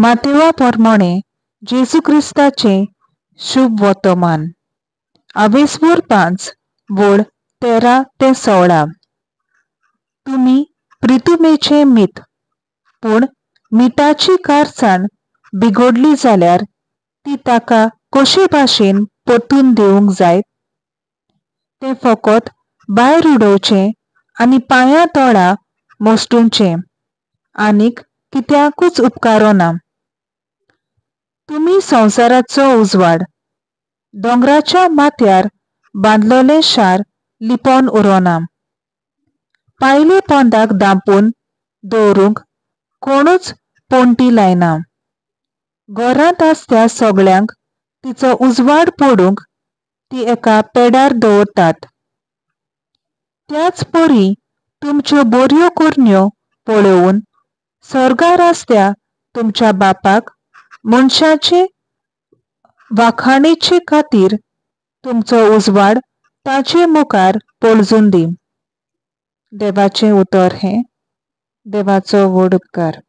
मातेवा प्रमाणे जेजू क्रिस्ताचे शुभ वर्तमान. अवेसपूर 5 वड 13 ते 16. तुम्ही प्रितुमेचे मीठ, पूण मिठाची कारसाण बिघडली जाल्यार ती ताका कशे भाशेन परतून दिवंक जाय. ते फकत भायर उडोवचे आनी पांयां तळा मोस्तूंचे, आनीक कित्याकूच उपकारो ना. तुम्ही संवसाराचो उजवाड, दोंगराच्या माथ्यार बांदलोले शार लिपोन उरोना. पायले पोंदाक धांपून दवरूंक कोणूच पोंटी लायना. घरांत आसत्या सगळ्यांक तिचो उजवाड पडूंक ती एका पेडार दवरतात. त्याच परी तुमच्यो बऱ्यो कुरण्यो पळोवन सर्गार आसत्या तुमच्या बापाक मनशाचे वाखाणेचे खातीर तुमचो उजवाड ताचे मुखार पळजून दी. देवाचें उतर हें. देवाचो व्हड उपकार.